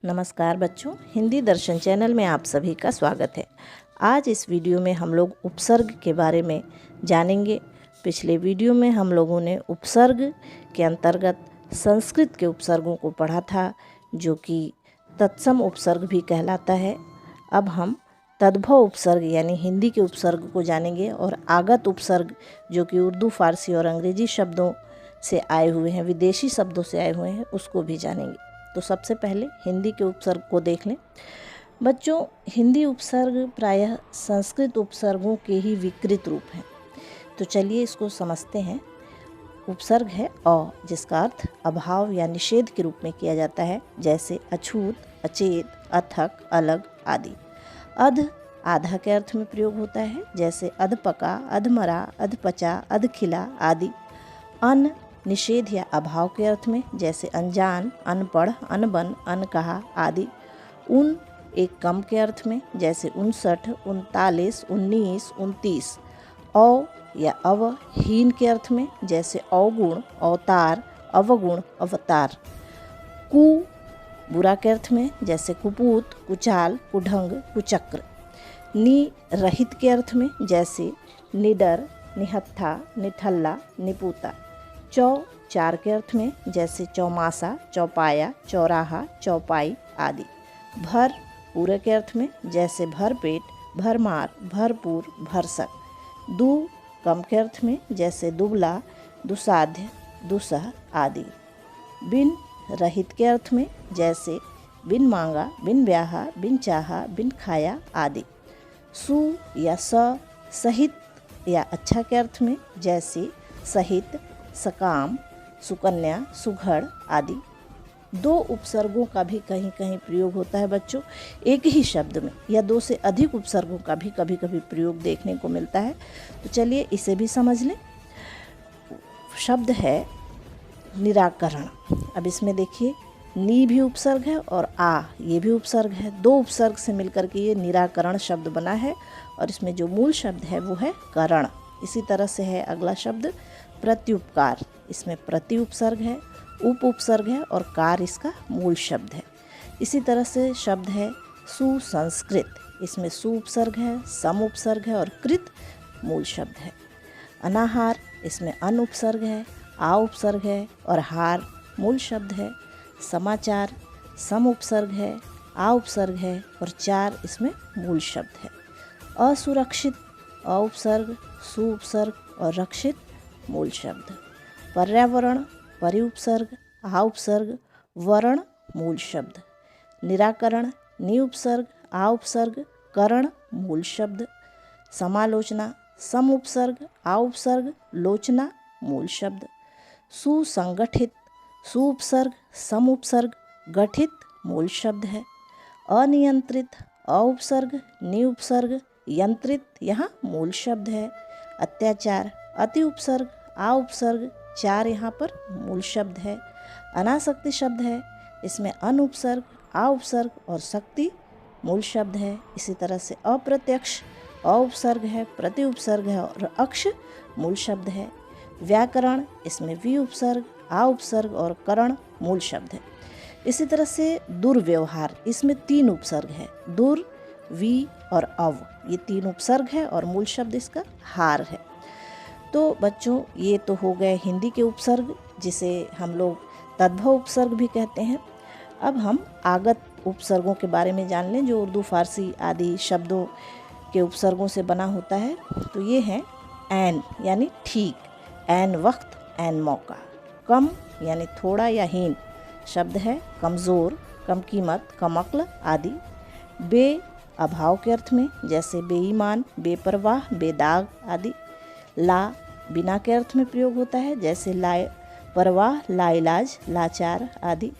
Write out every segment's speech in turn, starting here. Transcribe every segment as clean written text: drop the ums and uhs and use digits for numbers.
नमस्कार बच्चों, हिंदी दर्शन चैनल में आप सभी का स्वागत है। आज इस वीडियो में हम लोग उपसर्ग के बारे में जानेंगे। पिछले वीडियो में हम लोगों ने उपसर्ग के अंतर्गत संस्कृत के उपसर्गों को पढ़ा था, जो कि तत्सम उपसर्ग भी कहलाता है। अब हम तद्भव उपसर्ग यानी हिंदी के उपसर्ग को जानेंगे और आगत उपसर्ग, जो कि उर्दू, फारसी और अंग्रेजी शब्दों से आए हुए हैं, विदेशी शब्दों से आए हुए हैं, उसको भी जानेंगे। तो सबसे पहले हिंदी के उपसर्ग को देख लें। बच्चों, हिंदी उपसर्ग प्रायः संस्कृत उपसर्गों के ही विकृत रूप हैं। तो चलिए इसको समझते हैं। उपसर्ग है अ, जिसका अर्थ अभाव या निषेध के रूप में किया जाता है, जैसे अछूत, अचेत, अथक, अलग आदि। अध आधा के अर्थ में प्रयोग होता है, जैसे अधपका, अधमरा, अधपचा, अधखिला आदि। अन निषेध या अभाव के अर्थ में, जैसे अनजान, अनपढ़, अनबन, अनकहा आदि। उन एक कम के अर्थ में, जैसे 59, 39, 19, 29। औ या अव हीन के अर्थ में, जैसे अवगुण, अवतार, अवगुण, अवतार। कु बुरा के अर्थ में, जैसे कुपूत, कुचाल, कुढंग, कुचक्र। नि रहित के अर्थ में, जैसे निडर, निहत्था, निठल्ला, निपुता। चौ चार के अर्थ में, जैसे चौमासा, चौपाया, चौराहा, चौपाई आदि। भर पूरे के अर्थ में, जैसे भरपेट, भरमार, भरपूर, भरसक। दु कम के अर्थ में, जैसे दुबला, दुसाध्य, दुसह आदि। बिन रहित के अर्थ में, जैसे बिन मांगा, बिन ब्याहा, बिन चाहा, बिन खाया आदि। सु या स सहित या अच्छा के अर्थ में, जैसे सहित, सकाम, सुकन्या, सुघड़ आदि। दो उपसर्गों का भी कहीं कहीं प्रयोग होता है बच्चों, एक ही शब्द में, या दो से अधिक उपसर्गों का भी कभी कभी प्रयोग देखने को मिलता है। तो चलिए इसे भी समझ लें। शब्द है निराकरण। अब इसमें देखिए, नी भी उपसर्ग है और आ ये भी उपसर्ग है। दो उपसर्ग से मिलकर के ये निराकरण शब्द बना है, और इसमें जो मूल शब्द है वो है करण। इसी तरह से है अगला शब्द प्रत्युपकार। इसमें प्रति उपसर्ग है, उप उपसर्ग है और कार इसका मूल शब्द है। इसी तरह से शब्द है सुसंस्कृत। इसमें सु उपसर्ग है, सम उपसर्ग है और कृत मूल शब्द है। अनाहार, इसमें अन उपसर्ग है, आ उपसर्ग है और हार मूल शब्द है। समाचार, सम उपसर्ग है, आ उपसर्ग है और चार इसमें मूल शब्द है। असुरक्षित, अ उपसर्ग, सु उपसर्ग और रक्षित मूल शब्द। पर्यावरण, परि उपसर्ग, आ उपसर्ग, वर्ण मूल शब्द। निराकरण, नि उपसर्ग, आ उपसर्ग, करण मूल शब्द। समालोचना, सम उपसर्ग, आ उपसर्ग, लोचना मूल शब्द। सुसंगठित, सु उपसर्ग, सम उपसर्ग, गठित मूल शब्द है। अनियंत्रित, अ उपसर्ग, नि उपसर्ग, यंत्रित यहाँ मूल शब्द है। अत्याचार, अति उपसर्ग, आ उपसर्ग, चार यहाँ पर मूल शब्द है। अनासक्ति शब्द है, इसमें अन उपसर्ग, आ उपसर्ग और शक्ति मूल शब्द है। इसी तरह से अप्रत्यक्ष, अ उपसर्ग है, प्रति उपसर्ग है और अक्ष मूल शब्द है। व्याकरण, इसमें वि उपसर्ग, आ उपसर्ग और करण मूल शब्द है। इसी तरह से दुर्व्यवहार, इसमें तीन उपसर्ग है, दुर, वी और अव, ये तीन उपसर्ग है और मूल शब्द इसका हार है। तो बच्चों, ये तो हो गए हिंदी के उपसर्ग, जिसे हम लोग तद्भव उपसर्ग भी कहते हैं। अब हम आगत उपसर्गों के बारे में जान लें, जो उर्दू, फारसी आदि शब्दों के उपसर्गों से बना होता है। तो ये हैं ऐन यानी ठीक, ऐन वक्त, ऐन मौका। कम यानी थोड़ा या हीन शब्द है कमज़ोर, कम कीमत, कम अक्ल आदि। बे अभाव के अर्थ में, जैसे बेईमान, बेपरवाह, बेदाग आदि। ला बिना के अर्थ में प्रयोग होता है, जैसे लापरवाह, लाइलाज, लाचार आदि।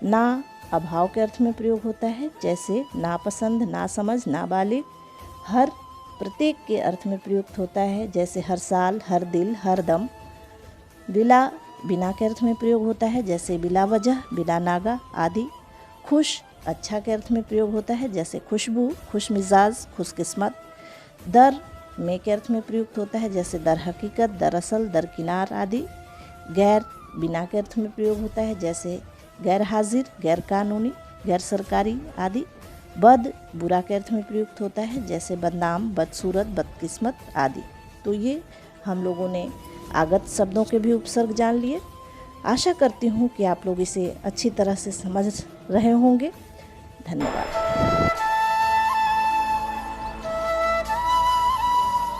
ना अभाव के अर्थ में प्रयोग होता है, जैसे नापसंद, नासमझ, नाबालिग। हर प्रत्येक के अर्थ में प्रयुक्त होता है, जैसे हर साल, हर दिल, हर दम। बिला बिना के अर्थ में प्रयोग होता है, जैसे बिला वजह, बिला नागा आदि। खुश अच्छा के अर्थ में प्रयोग होता है, जैसे खुशबू, खुश मिजाज, खुशकिस्मत। दर में के अर्थ में प्रयुक्त होता है, जैसे दर हकीकत, दरअसल, दरकिनार आदि। गैर बिना के अर्थ में प्रयोग होता है, जैसे गैर हाजिर, गैर कानूनी। गैर सरकारी आदि। बद बुरा के अर्थ में प्रयुक्त होता है, जैसे बदनाम, बदसूरत, बदकिस्मत आदि। तो ये हम लोगों ने आगत शब्दों के भी उपसर्ग जान लिए। आशा करती हूँ कि आप लोग इसे अच्छी तरह से समझ रहे होंगे। धन्यवाद।